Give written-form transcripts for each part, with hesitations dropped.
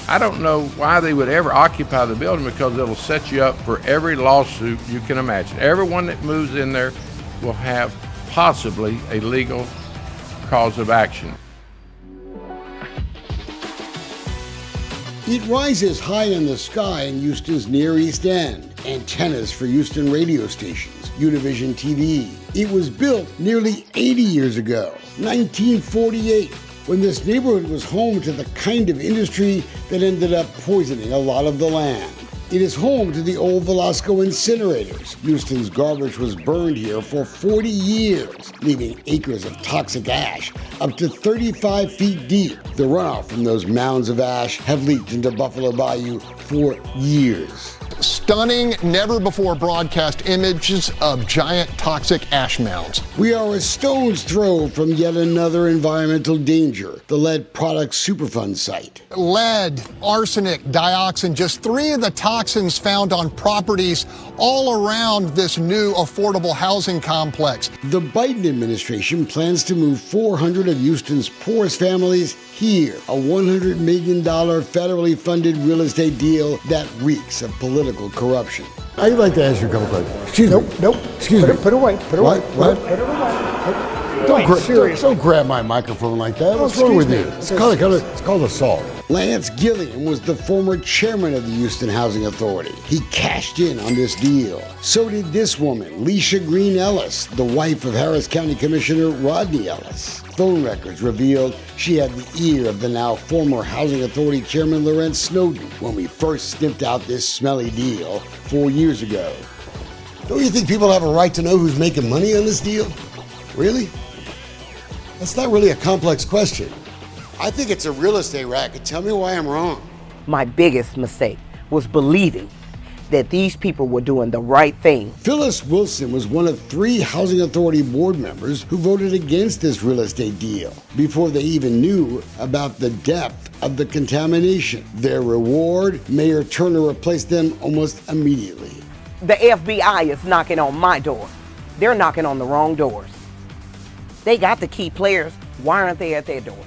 I don't know why they would ever occupy the building, because it'll set you up for every lawsuit you can imagine. Everyone that moves in there will have possibly a legal cause of action. It rises high in the sky in Houston's Near East End. Antennas for Houston radio stations, Univision TV. It was built nearly 80 years ago, 1948, when this neighborhood was home to the kind of industry that ended up poisoning a lot of the land. It is home to the old Velasco incinerators. Houston's garbage was burned here for 40 years, leaving acres of toxic ash up to 35 feet deep. The runoff from those mounds of ash have leaked into Buffalo Bayou for years. Stunning, never-before-broadcast images of giant toxic ash mounds. We are a stone's throw from yet another environmental danger, the lead products Superfund site. Lead, arsenic, dioxin, just three of the toxins found on properties all around this new affordable housing complex. The Biden administration plans to move 400 of Houston's poorest families here, a $100 million federally funded real estate deal that reeks of political corruption. I'd like to ask you a couple questions. Excuse me. Nope. Excuse me. Put it away. Put it away. What? Put it away. Don't grab my microphone like that. What's wrong with you? It's called assault. Lance Gilliam was the former chairman of the Houston Housing Authority. He cashed in on this deal. So did this woman, Leisha Green Ellis, the wife of Harris County Commissioner Rodney Ellis. Phone records revealed she had the ear of the now former Housing Authority Chairman Lorenz Snowden when we first sniffed out this smelly deal 4 years ago. Don't you think people have a right to know who's making money on this deal? Really? That's not really a complex question. I think it's a real estate racket. Tell me why I'm wrong. My biggest mistake was believing that these people were doing the right thing. Phyllis Wilson was one of 3 Housing Authority board members who voted against this real estate deal before they even knew about the depth of the contamination. Their reward, Mayor Turner replaced them almost immediately. The FBI is knocking on my door. They're knocking on the wrong doors. They got the key players. Why aren't they at their doors?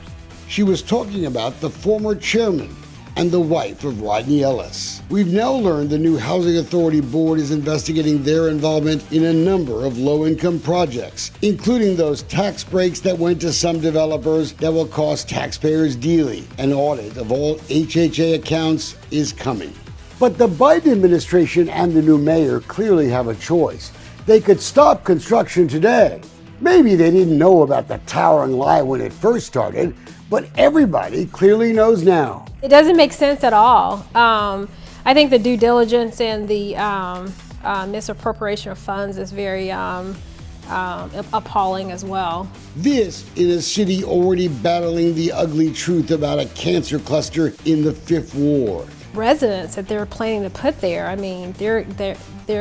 She was talking about the former chairman and the wife of Rodney Ellis. We've now learned the new Housing Authority Board is investigating their involvement in a number of low-income projects, including those tax breaks that went to some developers that will cost taxpayers dearly. An audit of all HHA accounts is coming. But the Biden administration and the new mayor clearly have a choice. They could stop construction today. Maybe they didn't know about the towering lie when it first started, but everybody clearly knows now. It doesn't make sense at all. I think the due diligence and the misappropriation of funds is very appalling as well. This in a city already battling the ugly truth about a cancer cluster in the 5th Ward. Residents that they're planning to put there, I mean, there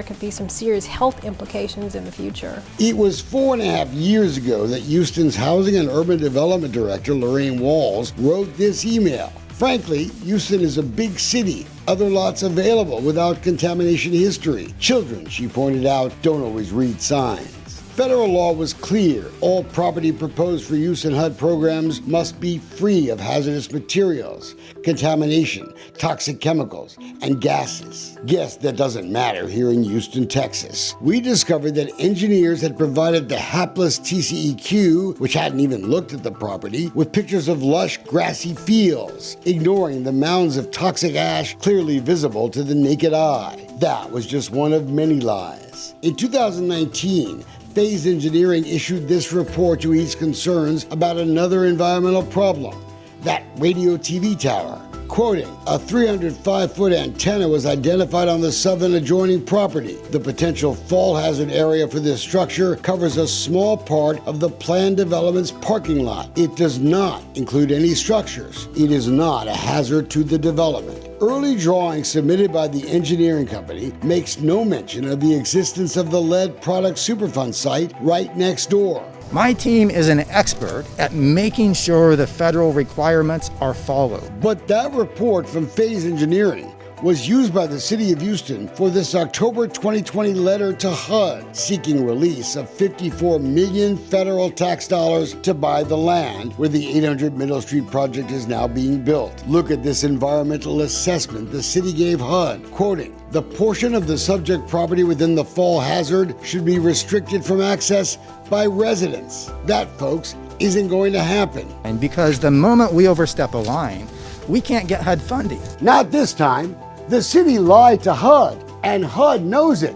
could be some serious health implications in the future. It was 4.5 years ago that Houston's Housing and Urban Development Director, Lorraine Walls, wrote this email. Frankly, Houston is a big city. Other lots available without contamination history. Children, she pointed out, don't always read signs. Federal law was clear. All property proposed for use in HUD programs must be free of hazardous materials, contamination, toxic chemicals, and gases. Guess that doesn't matter here in Houston, Texas. We discovered that engineers had provided the hapless TCEQ, which hadn't even looked at the property, with pictures of lush, grassy fields, ignoring the mounds of toxic ash clearly visible to the naked eye. That was just one of many lies. In 2019, Phase Engineering issued this report to ease concerns about another environmental problem, that radio TV tower. Quoting, a 305-foot antenna was identified on the southern adjoining property. The potential fall hazard area for this structure covers a small part of the planned development's parking lot. It does not include any structures. It is not a hazard to the development. Early drawings submitted by the engineering company makes no mention of the existence of the lead products Superfund site right next door. My team is an expert at making sure the federal requirements are followed. But that report from Phase Engineering was used by the city of Houston for this October 2020 letter to HUD seeking release of $54 million federal tax dollars to buy the land where the 800 Middle Street project is now being built. Look at this environmental assessment the city gave HUD, quoting, "The portion of the subject property within the fall hazard should be restricted from access by residents." That, folks, isn't going to happen. And because the moment we overstep a line, we can't get HUD funding. Not this time. The city lied to HUD, and HUD knows it.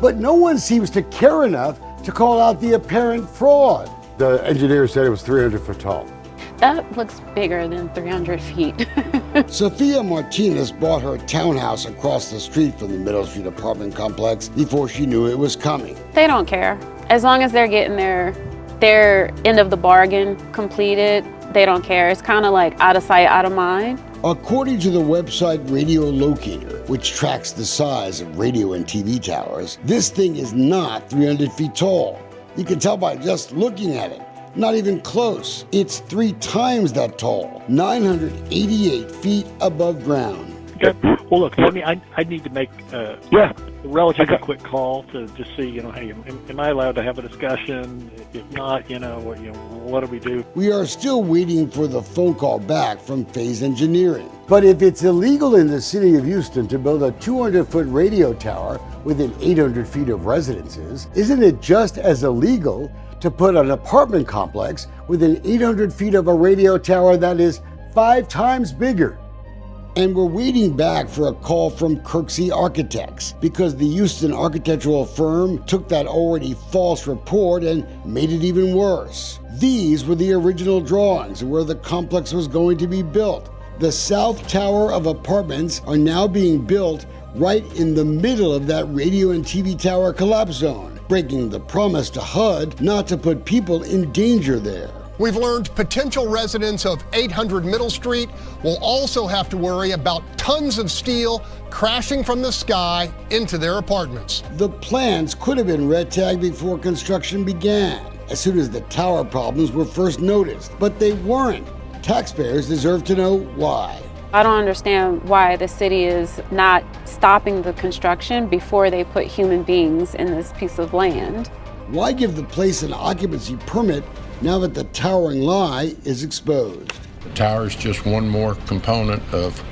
But no one seems to care enough to call out the apparent fraud. The engineer said it was 300 foot tall. That looks bigger than 300 feet. Sophia Martinez bought her townhouse across the street from the Middle Street apartment complex before she knew it was coming. They don't care. As long as they're getting their end of the bargain completed, they don't care. It's kind of like out of sight, out of mind. According to the website Radio Locator, which tracks the size of radio and TV towers, this thing is not 300 feet tall. You can tell by just looking at it. Not even close. It's 3 times that tall, 988 feet above ground. Okay. Well, look, I need to make a relatively quick call to just see, hey, am I allowed to have a discussion? If not, what do we do? We are still waiting for the phone call back from Phase Engineering. But if it's illegal in the city of Houston to build a 200-foot radio tower within 800 feet of residences, isn't it just as illegal to put an apartment complex within 800 feet of a radio tower that is 5 times bigger? And we're waiting back for a call from Kirksey Architects because the Houston architectural firm took that already false report and made it even worse. These were the original drawings of where the complex was going to be built. The south tower of apartments are now being built right in the middle of that radio and TV tower collapse zone, breaking the promise to HUD not to put people in danger there. We've learned potential residents of 800 Middle Street will also have to worry about tons of steel crashing from the sky into their apartments. The plans could have been red tagged before construction began, as soon as the tower problems were first noticed, but they weren't. Taxpayers deserve to know why. I don't understand why the city is not stopping the construction before they put human beings in this piece of land. Why give the place an occupancy permit now that the towering lie is exposed? The tower is just one more component of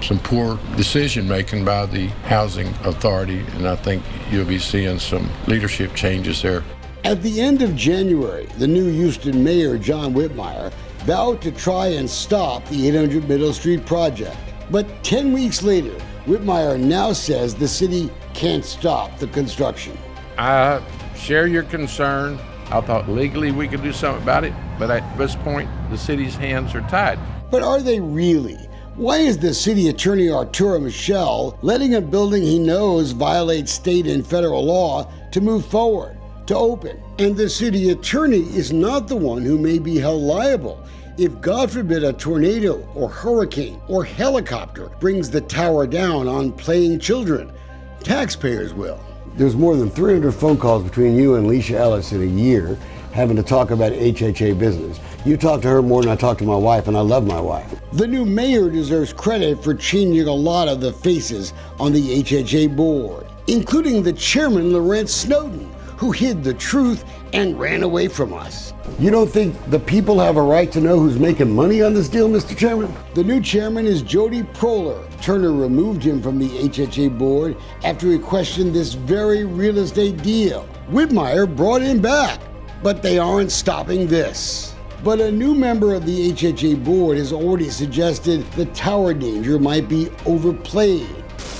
some poor decision making by the housing authority, and I think you'll be seeing some leadership changes there. At the end of January, the new Houston mayor, John Whitmire, vowed to try and stop the 800 Middle Street project. But 10 weeks later, Whitmire now says the city can't stop the construction. I share your concern. I thought legally we could do something about it, but at this point, the city's hands are tied. But are they really? Why is the city attorney Arturo Michel letting a building he knows violates state and federal law to move forward, to open? And the city attorney is not the one who may be held liable if, God forbid, a tornado or hurricane or helicopter brings the tower down on playing children. Taxpayers will. There's more than 300 phone calls between you and Leisha Ellis in a year having to talk about HHA business. You talk to her more than I talk to my wife, and I love my wife. The new mayor deserves credit for changing a lot of the faces on the HHA board, including the chairman, Lawrence Snowden, who hid the truth and ran away from us. You don't think the people have a right to know who's making money on this deal, Mr. Chairman? The new chairman is Jody Proler. Turner removed him from the HHA board after he questioned this very real estate deal. Whitmire brought him back, but they aren't stopping this. But a new member of the HHA board has already suggested the tower danger might be overplayed.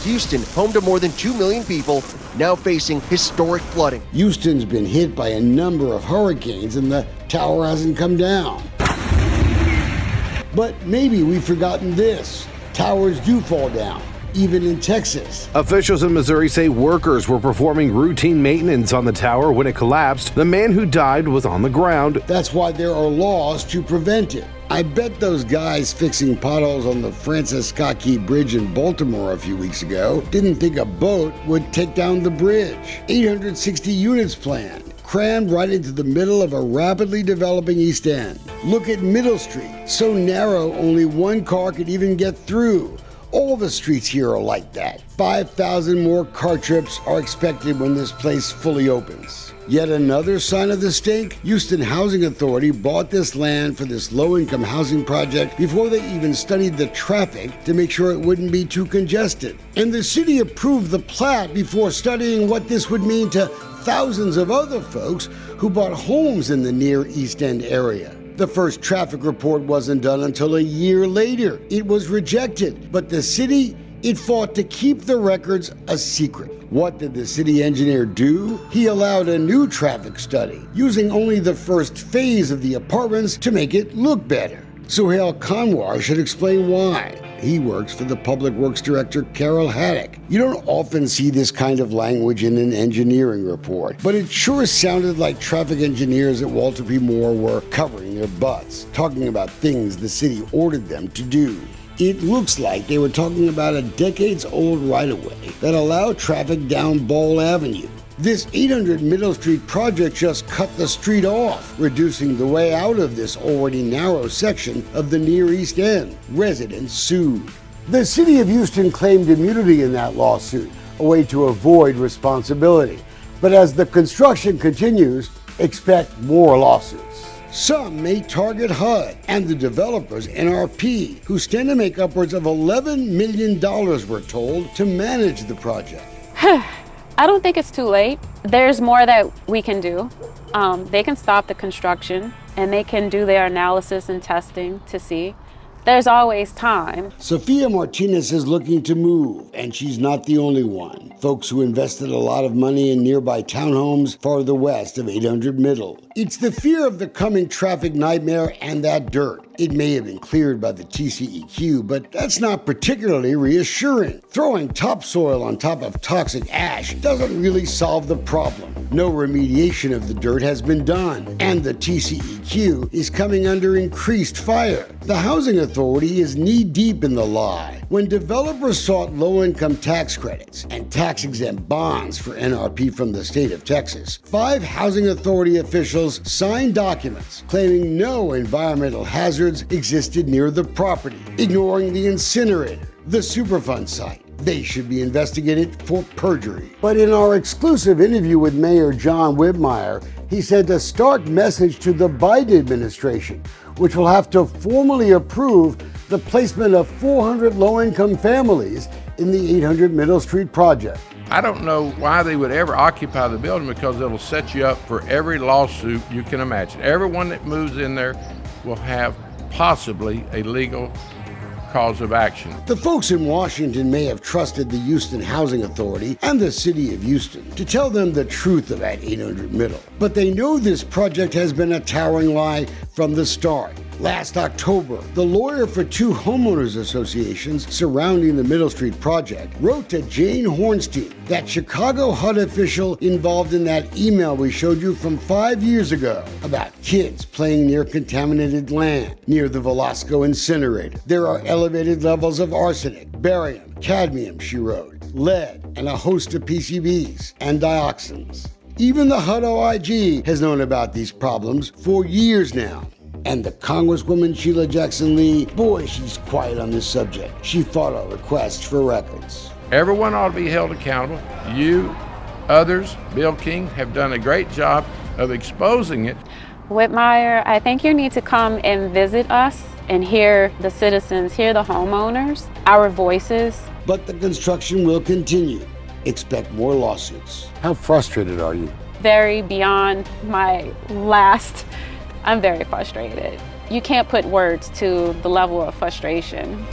Houston, home to more than 2 million people, now facing historic flooding. Houston's been hit by a number of hurricanes and the tower hasn't come down. But maybe we've forgotten this. Towers do fall down, even in Texas. Officials in Missouri say workers were performing routine maintenance on the tower when it collapsed. The man who died was on the ground. That's why there are laws to prevent it. I bet those guys fixing potholes on the Francis Scott Key Bridge in Baltimore a few weeks ago didn't think a boat would take down the bridge. 860 units planned, crammed right into the middle of a rapidly developing East End. Look at Middle Street, so narrow only one car could even get through. All the streets here are like that. 5,000 more car trips are expected when this place fully opens. Yet another sign of the stink, Houston Housing Authority bought this land for this low-income housing project before they even studied the traffic to make sure it wouldn't be too congested. And the city approved the plat before studying what this would mean to thousands of other folks who bought homes in the near East End area. The first traffic report wasn't done until a year later. It was rejected, but the city, it fought to keep the records a secret. What did the city engineer do? He allowed a new traffic study, using only the first phase of the apartments to make it look better. Suhail Kanwar should explain why. He works for the Public Works Director, Carol Haddock. You don't often see this kind of language in an engineering report, but it sure sounded like traffic engineers at Walter P. Moore were covering their butts, talking about things the city ordered them to do. It looks like they were talking about a decades-old right-of-way that allowed traffic down Ball Avenue. This 800 Middle Street project just cut the street off, reducing the way out of this already narrow section of the Near East End. Residents sued. The city of Houston claimed immunity in that lawsuit, a way to avoid responsibility. But as the construction continues, expect more lawsuits. Some may target HUD and the developers, NRP, who stand to make upwards of $11 million, we're told, to manage the project. I don't think it's too late. There's more that we can do. They can stop the construction and they can do their analysis and testing to see. There's always time. Sophia Martinez is looking to move, and she's not the only one. Folks who invested a lot of money in nearby townhomes farther west of 800 Middle. It's the fear of the coming traffic nightmare and that dirt. It may have been cleared by the TCEQ, but that's not particularly reassuring. Throwing topsoil on top of toxic ash doesn't really solve the problem. No remediation of the dirt has been done, and the TCEQ is coming under increased fire. The Housing Authority is knee-deep in the lie. When developers sought low-income tax credits and tax-exempt bonds for NRP from the state of Texas, 5 Housing Authority officials signed documents claiming no environmental hazards existed near the property, ignoring the incinerator, the Superfund site. They should be investigated for perjury. But in our exclusive interview with Mayor John Whitmire, he sent a stark message to the Biden administration, which will have to formally approve the placement of 400 low-income families in the 800 Middle Street project. I don't know why they would ever occupy the building, because it'll set you up for every lawsuit you can imagine. Everyone that moves in there will have possibly a legal cause of action. The folks in Washington may have trusted the Houston Housing Authority and the city of Houston to tell them the truth about 800 Middle. But they know this project has been a towering lie from the start. Last October, the lawyer for 2 homeowners associations surrounding the Middle Street project wrote to Jane Hornstein, that Chicago HUD official involved in that email we showed you from 5 years ago about kids playing near contaminated land near the Velasco incinerator. There are elevated levels of arsenic, barium, cadmium, she wrote, lead, and a host of PCBs and dioxins. Even the HUD OIG has known about these problems for years now. And the Congresswoman Sheila Jackson Lee, boy, she's quiet on this subject. She fought our request for records. Everyone ought to be held accountable. You, others, Bill King, have done a great job of exposing it. Whitmire, I think you need to come and visit us and hear the citizens, hear the homeowners, our voices. But the construction will continue. Expect more lawsuits. How frustrated are you? Very beyond my last. I'm very frustrated. You can't put words to the level of frustration.